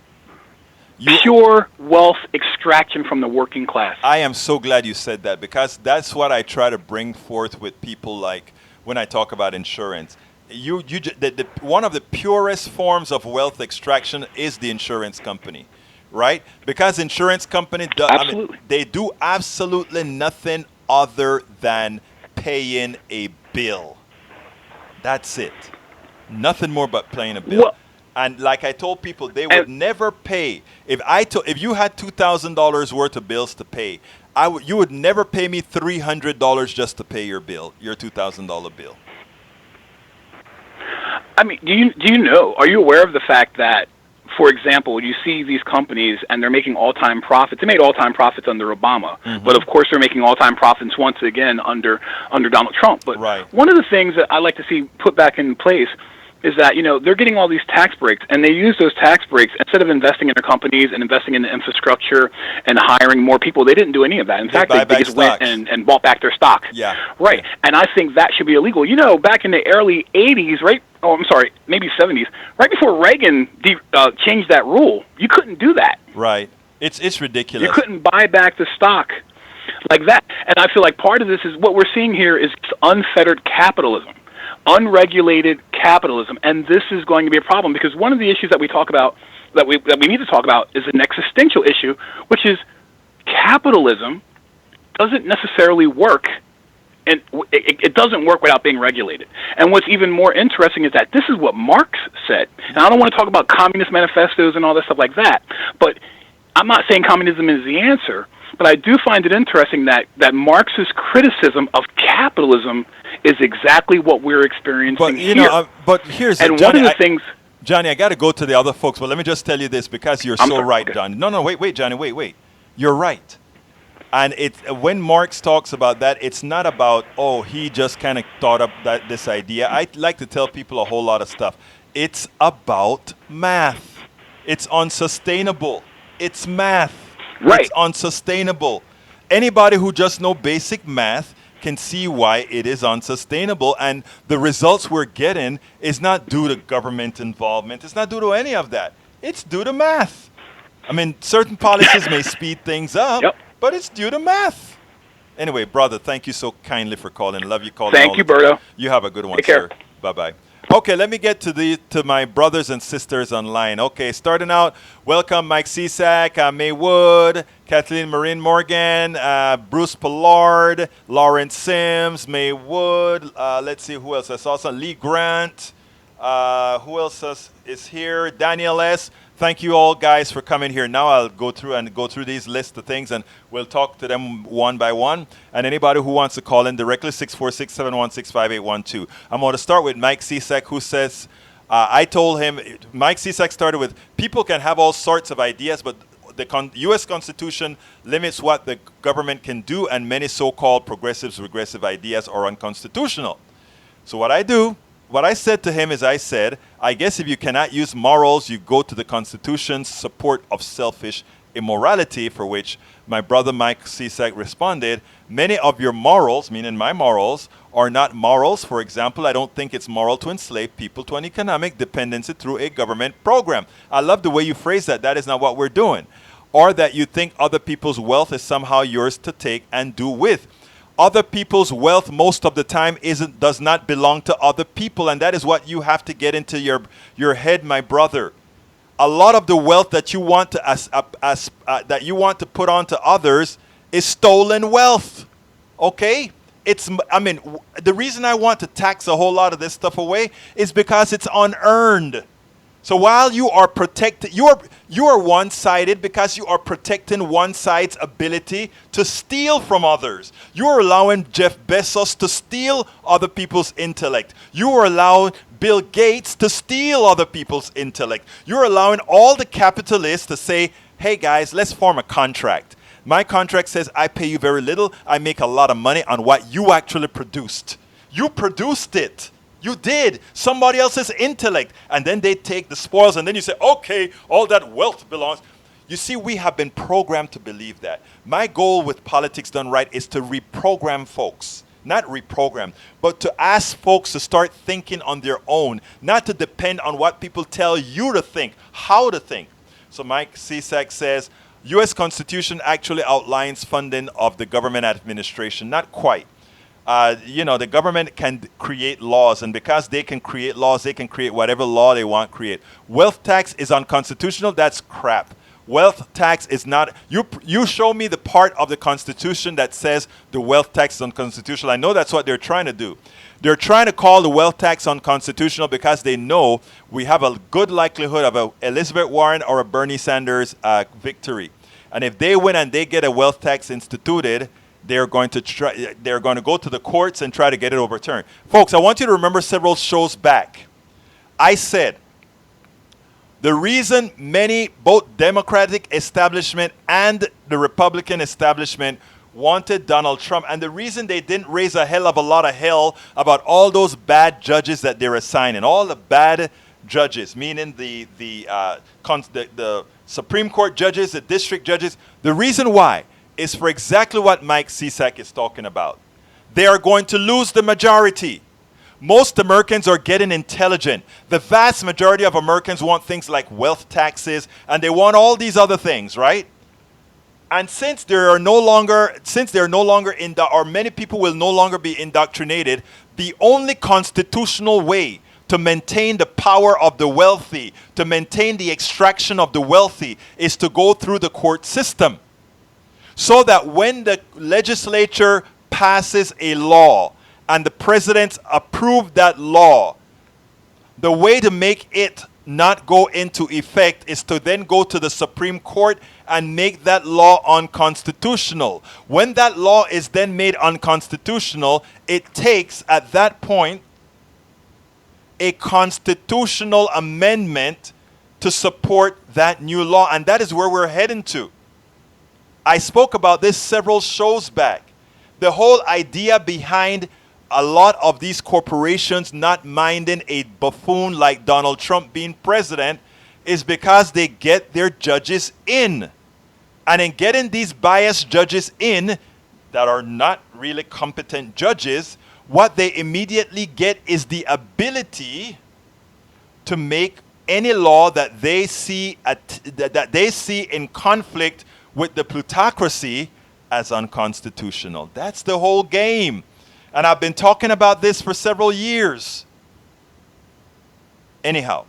wealth extraction from the working class. I am so glad you said that, because that's what I try to bring forth with people, like when I talk about insurance. One of the purest forms of wealth extraction is the insurance company, right? Because insurance company, they do absolutely nothing other than paying a bill. That's it. Nothing more but paying a bill. Well, and like I told people, they would never pay. If you had $2,000 worth of bills to pay, you would never pay me $300 just to pay your bill, your $2,000 bill. I mean, do you know? Are you aware of the fact that, for example, you see these companies and they're making all-time profits? They made all-time profits under Obama, mm-hmm, but of course they're making all-time profits once again under Donald Trump. But right, one of the things that I like to see put back in place is that, they're getting all these tax breaks, and they use those tax breaks instead of investing in their companies and investing in the infrastructure and hiring more people. They didn't do any of that. In fact, they just went and bought back their stock. Yeah. Right. And I think that should be illegal. Back in the early 80s, right? Oh, I'm sorry, maybe 70s, right before Reagan changed that rule, you couldn't do that. Right. It's ridiculous. You couldn't buy back the stock like that. And I feel like part of this is what we're seeing here is unfettered capitalism, unregulated capitalism, and this is going to be a problem, because one of the issues that we talk about, that we need to talk about, is an existential issue, which is capitalism doesn't necessarily work, and it doesn't work without being regulated. And what's even more interesting is that this is what Marx said. And I don't want to talk about communist manifestos and all that stuff like that, but I'm not saying communism is the answer, but I do find it interesting that Marx's criticism of capitalism is exactly what we're experiencing here. But here's and Johnny, one of the things... Johnny, I got to go to the other folks, but let me just tell you this, because you're so right, Johnny. No, wait, Johnny, wait. You're right. And when Marx talks about that, it's not about, he just kind of thought up this idea. I like to tell people a whole lot of stuff. It's about math. It's unsustainable. It's math. Right. It's unsustainable. Anybody who just know basic math can see why it is unsustainable, and the results we're getting is not due to government involvement. It's not due to any of that. It's due to math. I mean, certain policies may speed things up, Yep. but it's due to math. Anyway, brother, thank you so kindly for calling. Love you calling. Thank all you, the time. Berto. You have a good one, Take care. sir. Bye-bye. Okay, let me get to my brothers and sisters online. Okay, starting out, welcome Mike Cisak, May Wood, Kathleen Marin Morgan, Bruce Pollard, Lawrence Sims, May Wood. Let's see who else. I saw some Lee Grant. Who else is here? Daniel S. Thank you all guys for coming here. Now I'll go through these lists of things, and we'll talk to them one by one. And anybody who wants to call in directly, 646-716-5812. I'm going to start with Mike Cisak, who says, I told him, Mike Cisak started with, people can have all sorts of ideas, but the U.S. Constitution limits what the government can do, and many so-called progressives, regressive ideas are unconstitutional. So what I said to him is, I guess if you cannot use morals, you go to the Constitution's support of selfish immorality, for which my brother Mike Cisak responded, many of your morals, meaning my morals, are not morals. For example, I don't think it's moral to enslave people to an economic dependency through a government program. I love the way you phrase that. That is not what we're doing. Or that you think other people's wealth is somehow yours to take and do with. Other people's wealth most of the time does not belong to other people, and that is what you have to get into your head, my brother. A lot of the wealth that you want to put onto others is stolen wealth. Okay? The reason I want to tax a whole lot of this stuff away is because it's unearned. So while you are protected, you are one-sided because you are protecting one side's ability to steal from others. You are allowing Jeff Bezos to steal other people's intellect. You are allowing Bill Gates to steal other people's intellect. You're allowing all the capitalists to say, hey guys, let's form a contract. My contract says I pay you very little. I make a lot of money on what you actually produced. You produced it. You did. Somebody else's intellect. And then they take the spoils, and then you say, okay, all that wealth belongs. You see, we have been programmed to believe that. My goal with Politics Done Right is to reprogram folks. Not reprogram, but to ask folks to start thinking on their own, not to depend on what people tell you to think, how to think. So Mike Cisak says, U.S. Constitution actually outlines funding of the government administration. Not quite. The government can create laws, and because they can create laws, they can create whatever law they want to create. Wealth tax is unconstitutional. That's crap. Wealth tax is not. You show me the part of the Constitution that says the wealth tax is unconstitutional. I know that's what they're trying to do. They're trying to call the wealth tax unconstitutional because they know we have a good likelihood of a Elizabeth Warren or a Bernie Sanders victory. And if they win and they get a wealth tax instituted, they're going to go to the courts and try to get it overturned. Folks, I want you to remember several shows back. I said the reason both Democratic establishment and the Republican establishment wanted Donald Trump, and the reason they didn't raise a hell of a lot of hell about all those bad judges that they're assigning, all the bad judges, meaning the Supreme Court judges, the district judges, the reason why is for exactly what Mike Cisak is talking about. They are going to lose the majority. Most Americans are getting intelligent. The vast majority of Americans want things like wealth taxes, and they want all these other things, right? And since they're no longer or many people will no longer be indoctrinated, the only constitutional way to maintain the power of the wealthy, to maintain the extraction of the wealthy, is to go through the court system. So that when the legislature passes a law and the president approves that law, the way to make it not go into effect is to then go to the Supreme Court and make that law unconstitutional. When that law is then made unconstitutional, it takes, at that point, a constitutional amendment to support that new law. And that is where we're heading to. I spoke about this several shows back. The whole idea behind a lot of these corporations not minding a buffoon like Donald Trump being president is because they get their judges in. And in getting these biased judges in that are not really competent judges, what they immediately get is the ability to make any law that they see in conflict with the plutocracy as unconstitutional. That's the whole game. And I've been talking about this for several years. Anyhow,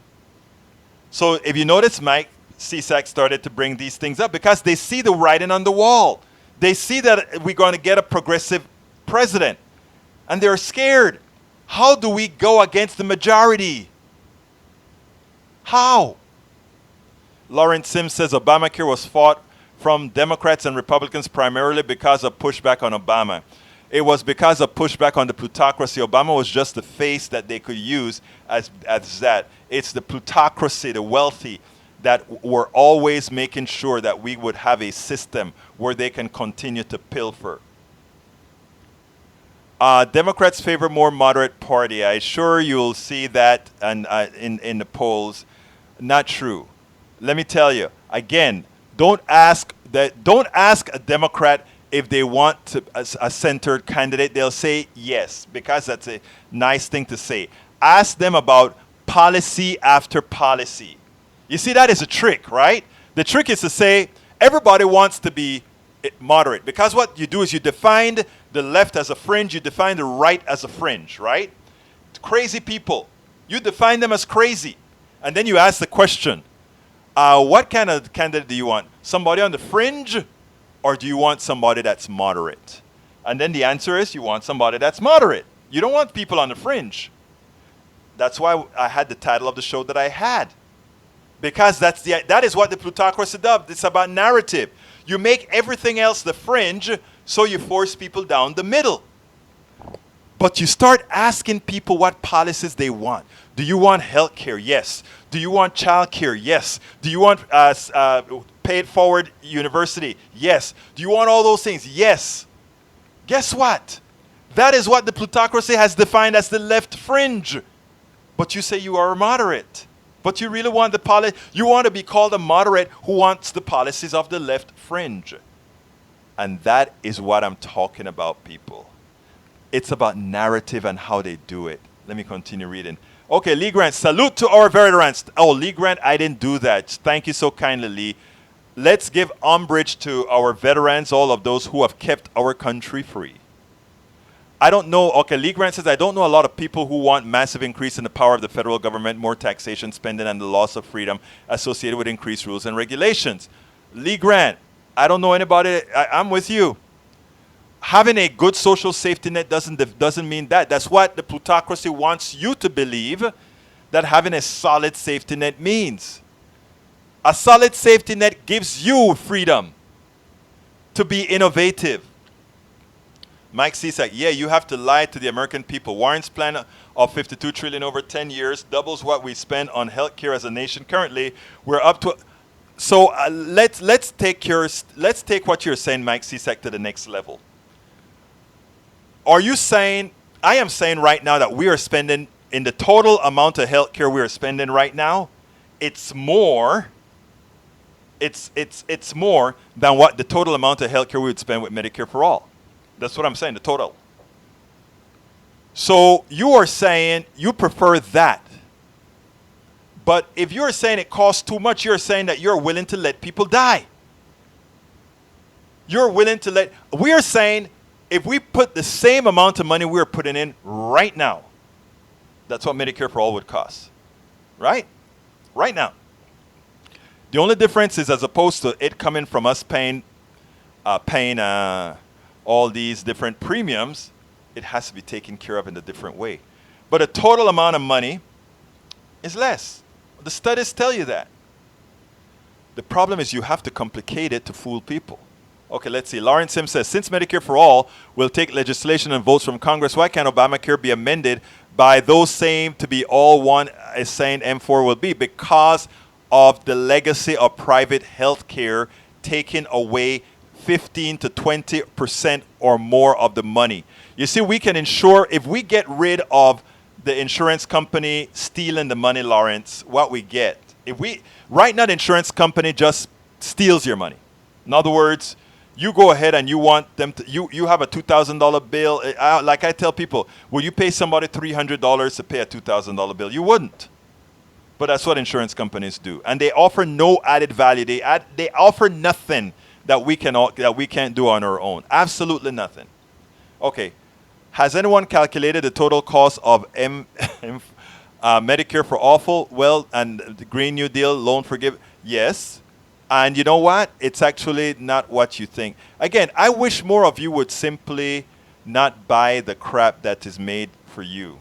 so if you notice, Mike Cisak started to bring these things up because they see the writing on the wall. They see that we're going to get a progressive president. And they're scared. How do we go against the majority? How? Lawrence Sims says Obamacare was fought from Democrats and Republicans primarily because of pushback on Obama. It was because of pushback on the plutocracy. Obama was just the face that they could use as that. It's the plutocracy, the wealthy, that were always making sure that we would have a system where they can continue to pilfer. Democrats favor more moderate party. I'm sure you'll see that in the polls. Not true. Let me tell you again. Don't ask a Democrat if they want a centered candidate. They'll say yes because that's a nice thing to say. Ask them about policy after policy. You see, that is a trick, right? The trick is to say everybody wants to be moderate because what you do is you define the left as a fringe, you define the right as a fringe, right? Crazy people. You define them as crazy. And then you ask the question, what kind of candidate do you want? Somebody on the fringe, or do you want somebody that's moderate? And then the answer is you want somebody that's moderate. You don't want people on the fringe. That's why I had the title of the show that I had. Because that is what the plutocracy does. It's about narrative. You make everything else the fringe, so you force people down the middle. But you start asking people what policies they want. Do you want health care? Yes. Do you want child care? Yes. Do you want paid forward university? Yes. Do you want all those things? Yes. Guess what? That is what the plutocracy has defined as the left fringe. But you say you are a moderate. But you really want you want to be called a moderate who wants the policies of the left fringe. And that is what I'm talking about, people. It's about narrative and how they do it. Let me continue reading. Okay, Lee Grant, salute to our veterans. Oh, Lee Grant, I didn't do that. Thank you so kindly, Lee. Let's give umbrage to our veterans, all of those who have kept our country free. I don't know. Okay, Lee Grant says, I don't know a lot of people who want massive increase in the power of the federal government, more taxation, spending, and the loss of freedom associated with increased rules and regulations. Lee Grant, I don't know anybody. I'm with you. Having a good social safety net doesn't mean that. That's what the plutocracy wants you to believe, that having a solid safety net means. A solid safety net gives you freedom to be innovative. Mike Cisak, yeah, you have to lie to the American people. Warren's plan of $52 trillion over 10 years doubles what we spend on healthcare as a nation currently. We're up to. So let's take what you're saying, Mike Cisak, to the next level. Are you saying? I am saying right now that we are spending, in the total amount of healthcare we are spending right now, it's more. It's more than what the total amount of healthcare we would spend with Medicare for all. That's what I'm saying, the total. So you are saying you prefer that. But if you're saying it costs too much, you're saying that you're willing to let people die. We're saying if we put the same amount of money we're putting in right now, that's what Medicare for all would cost. Right? Right now. The only difference is, as opposed to it coming from us paying all these different premiums, it has to be taken care of in a different way. But the total amount of money is less. The studies tell you that. The problem is you have to complicate it to fool people. Okay, let's see. Lawrence Sims says, since Medicare for all will take legislation and votes from Congress, why can't Obamacare be amended by those same to be all one, as saying M4 will be? Because of the legacy of private health care taken away 15 to 20% or more of the money. You see, we can insure, if we get rid of the insurance company stealing the money, Lawrence, what we get. Right now, the insurance company just steals your money. In other words, you go ahead and you want them to, you have a $2,000 bill. Like I tell people, will you pay somebody $300 to pay a $2,000 bill? You wouldn't. But that's what insurance companies do. And they offer no added value. They offer nothing that we can't do on our own. Absolutely nothing. Okay. Has anyone calculated the total cost of Medicare for Awful, well, and the Green New Deal, loan forgive? Yes. And you know what? It's actually not what you think. Again, I wish more of you would simply not buy the crap that is made for you.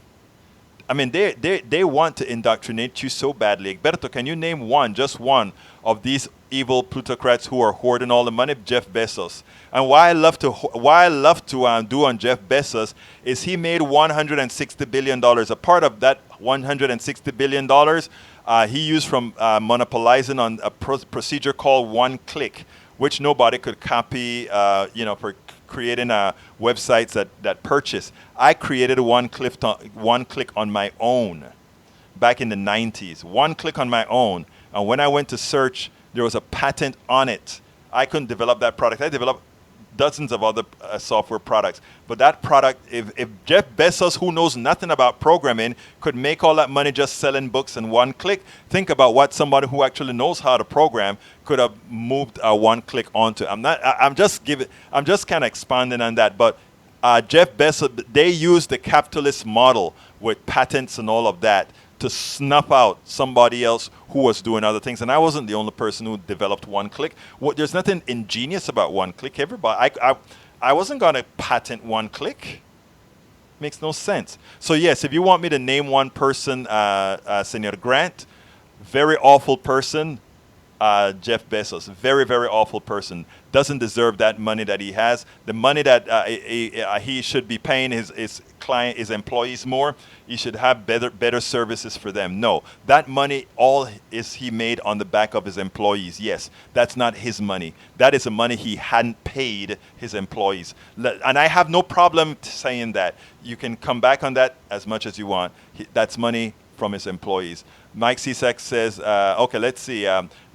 I mean, they want to indoctrinate you so badly. Egberto, can you name one, just one, of these evil plutocrats who are hoarding all the money? Jeff Bezos. And why I love to do on Jeff Bezos is he made $160 billion. A part of that $160 billion he used from monopolizing on a procedure called one click, which nobody could copy, for creating websites that purchase. I created one click on my own back in the 90s. One click on my own. And when I went to search, there was a patent on it. I couldn't develop that product. I developed dozens of other software products. But that product, if Jeff Bezos, who knows nothing about programming, could make all that money just selling books in one click, think about what somebody who actually knows how to program could have moved one click onto. I'm just kind of expanding on that. But Jeff Bezos, they use the capitalist model with patents and all of that to snuff out somebody else who was doing other things. And I wasn't the only person who developed one click. There's nothing ingenious about one click. I wasn't going to patent one click. Makes no sense. So yes, if you want me to name one person, Senor Grant, very awful person, Jeff Bezos, very, very awful person. Doesn't deserve that money that he has. The money that he should be paying his client, his employees more. He should have better services for them. No, that money all is he made on the back of his employees. Yes, that's not his money. That is the money he hadn't paid his employees. And I have no problem saying that. You can come back on that as much as you want. That's money from his employees. Mike Cisak says, okay, let's see.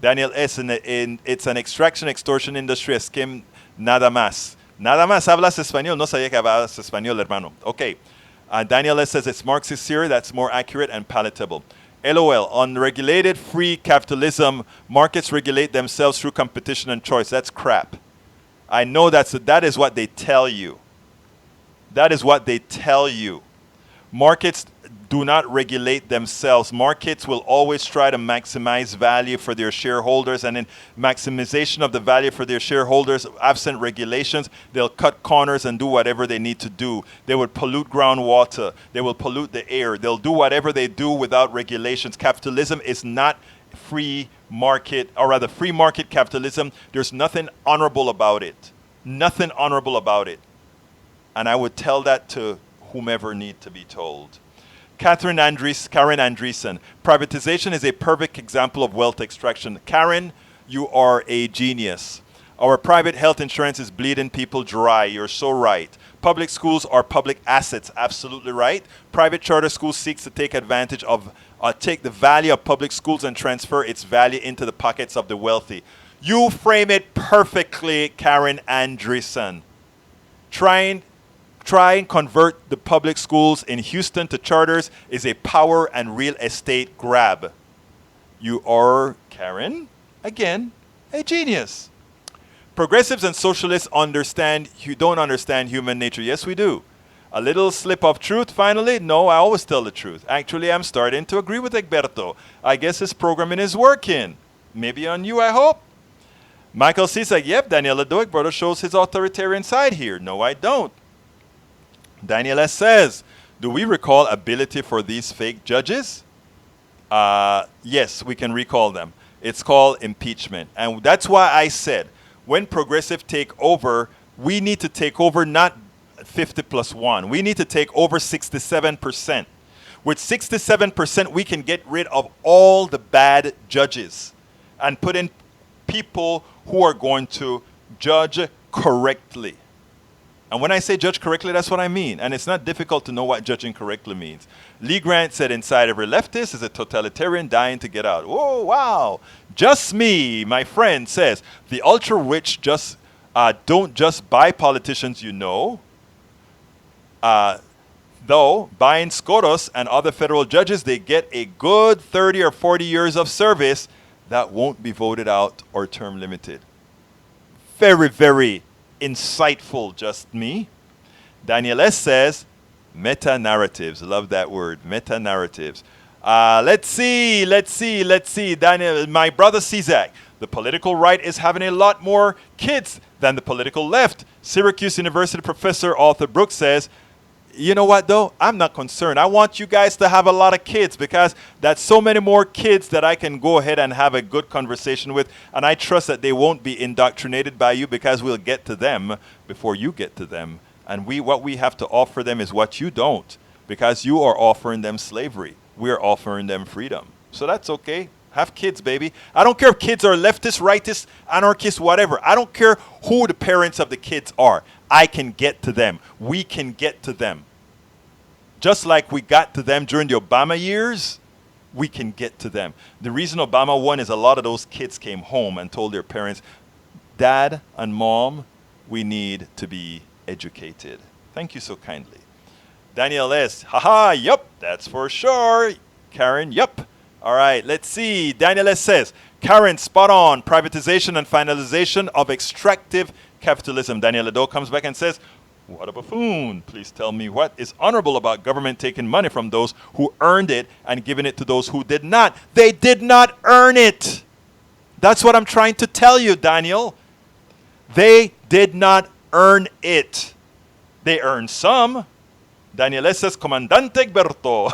Daniel S. It's an extraction extortion industry scheme, nada más. Nada más hablas español. No sabía que hablas español, hermano. Okay. Daniel S. says it's Marxist theory that's more accurate and palatable. LOL. Unregulated free capitalism, markets regulate themselves through competition and choice. That's crap. I know that is what they tell you. That is what they tell you. Markets do not regulate themselves. Markets will always try to maximize value for their shareholders, and in maximization of the value for their shareholders, absent regulations, they'll cut corners and do whatever they need to do. They would pollute groundwater. They will pollute the air. They'll do whatever they do without regulations. Capitalism is not free market, or rather free market capitalism. There's nothing honorable about it. Nothing honorable about it. And I would tell that to whomever need to be told. Karen Andreessen, privatization is a perfect example of wealth extraction. Karen, you are a genius. Our private health insurance is bleeding people dry. You're so right. Public schools are public assets. Absolutely right. Private charter schools seeks to take advantage of, take the value of public schools and transfer its value into the pockets of the wealthy. You frame it perfectly, Karen Andreessen. Try and convert the public schools in Houston to charters is a power and real estate grab. You are, Karen, again, a genius. Progressives and socialists don't understand human nature. Yes, we do. A little slip of truth, finally? No, I always tell the truth. Actually, I'm starting to agree with Egberto. I guess his programming is working. Maybe on you, I hope. Michael Cisak, yep, Daniela Egberto shows his authoritarian side here. No, I don't. Daniel S. says, do we recall ability for these fake judges? Yes, we can recall them. It's called impeachment. And that's why I said, when progressive take over, we need to take over not 50 plus 1. We need to take over 67%. With 67%, we can get rid of all the bad judges and put in people who are going to judge correctly. And when I say judge correctly, that's what I mean. And it's not difficult to know what judging correctly means. Lee Grant said inside every leftist is a totalitarian dying to get out. Oh, wow. Just me, my friend, says the ultra-rich just don't just buy politicians you know. Though, buying SCOTUS and other federal judges, they get a good 30 or 40 years of service that won't be voted out or term limited. Very, very insightful, just me. Daniel S. says, meta-narratives. Love that word, meta-narratives. Let's see. Daniel, my brother Cizak. The political right is having a lot more kids than the political left. Syracuse University professor Arthur Brooks says, you know what, though? I'm not concerned. I want you guys to have a lot of kids because that's so many more kids that I can go ahead and have a good conversation with. And I trust that they won't be indoctrinated by you because we'll get to them before you get to them. And what we have to offer them is what you don't, because you are offering them slavery. We are offering them freedom. So that's okay. Have kids, baby. I don't care if kids are leftist, rightist, anarchist, whatever. I don't care who the parents of the kids are. I can get to them. We can get to them. Just like we got to them during the Obama years, we can get to them. The reason Obama won is a lot of those kids came home and told their parents, Dad and Mom, we need to be educated. Thank you so kindly. Daniel S. Haha, yup, that's for sure. Karen, yup. All right, let's see. Daniel S. says, Karen, spot on. Privatization and finalization of extractive capitalism. Daniel Ado comes back and says, what a buffoon. Please tell me what is honorable about government taking money from those who earned it and giving it to those who did not. They did not earn it. That's what I'm trying to tell you, Daniel. They did not earn it. They earned some. Daniel S. says, Comandante Egberto.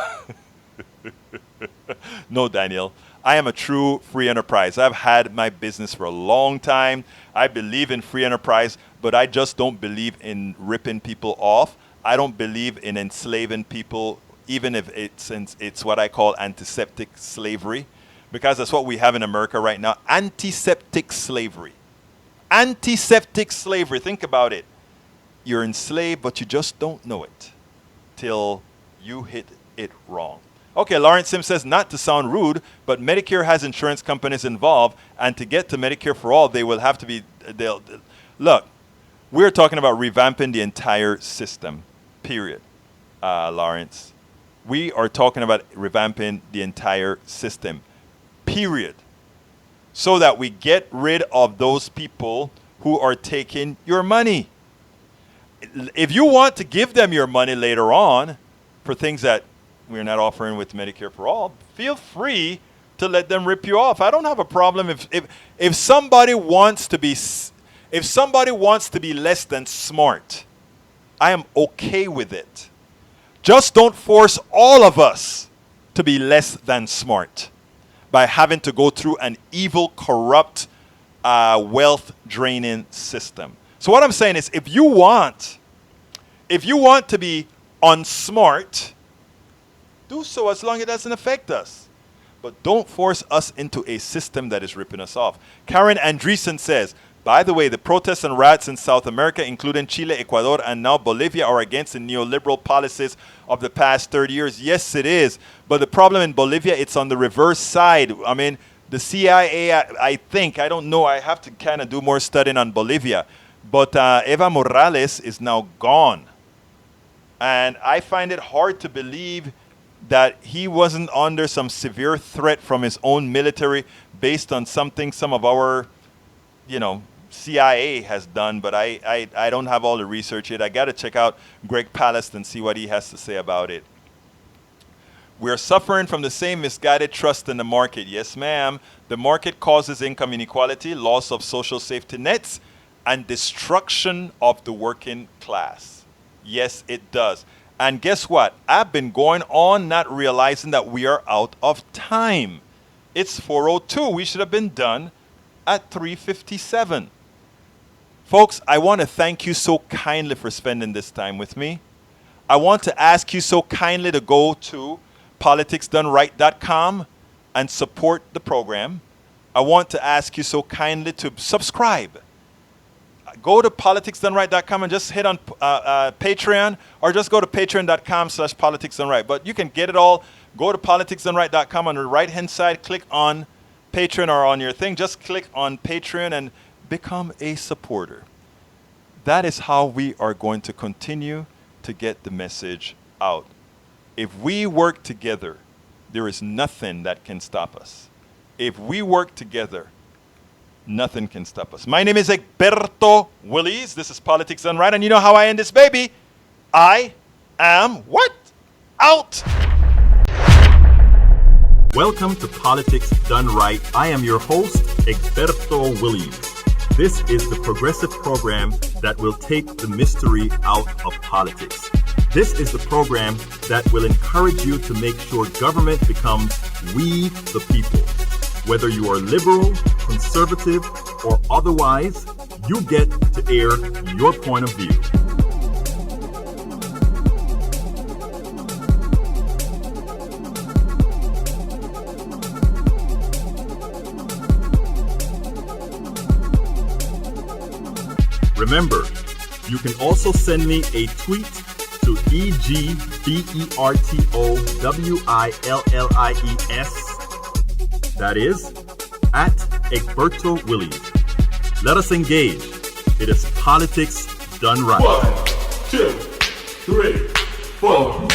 No, Daniel. I am a true free enterprise. I've had my business for a long time. I believe in free enterprise, but I just don't believe in ripping people off. I don't believe in enslaving people, even if it's what I call antiseptic slavery, because that's what we have in America right now. Antiseptic slavery. Antiseptic slavery. Think about it. You're enslaved, but you just don't know it till you hit it wrong. Okay, Lawrence Sim says, not to sound rude, but Medicare has insurance companies involved, and to get to Medicare for all, they will have to be, look, we're talking about revamping the entire system, period, Lawrence. We are talking about revamping the entire system, period, so that we get rid of those people who are taking your money. If you want to give them your money later on for things that we're not offering with Medicare for all, feel free to let them rip you off. I don't have a problem if somebody wants to be less than smart. I am okay with it. Just don't force all of us to be less than smart by having to go through an evil, corrupt, wealth draining system. So what I'm saying is, if you want to be unsmart, do so as long as it doesn't affect us. But don't force us into a system that is ripping us off. Karen Andreessen says, by the way, the protests and riots in South America, including Chile, Ecuador, and now Bolivia, are against the neoliberal policies of the past 30 years. Yes, it is. But the problem in Bolivia, it's on the reverse side. I mean, the CIA, I think, I don't know, I have to kind of do more studying on Bolivia. But Evo Morales is now gone. And I find it hard to believe that he wasn't under some severe threat from his own military based on something some of our, CIA has done. But I don't have all the research yet. I got to check out Greg Palast and see what he has to say about it. We're suffering from the same misguided trust in the market. Yes, ma'am. The market causes income inequality, loss of social safety nets, and destruction of the working class. Yes, it does. And guess what? I've been going on not realizing that we are out of time. It's 4:02. We should have been done at 3:57. Folks, I want to thank you so kindly for spending this time with me. I want to ask you so kindly to go to politicsdoneright.com and support the program. I want to ask you so kindly to subscribe go to politicsdoneright.com and just hit on Patreon, or just go to patreon.com/politicsdoneright. But you can get it all. Go to politicsdoneright.com on the right-hand side, click on Patreon, or on your thing, just click on Patreon and become a supporter. That is how we are going to continue to get the message out. If we work together, there is nothing that can stop us. If we work together, nothing can stop us. My name is Egberto Willies. This is Politics Done Right. And you know how I end this baby? I am what? Out. Welcome to Politics Done Right. I am your host, Egberto Willies. This is the progressive program that will take the mystery out of politics. This is the program that will encourage you to make sure government becomes we the people. Whether you are liberal, conservative, or otherwise, you get to air your point of view. Remember, you can also send me a tweet to EGBERTOWILLIES. That is, at Egberto Willies. Let us engage. It is Politics Done Right. 1, 2, 3, 4.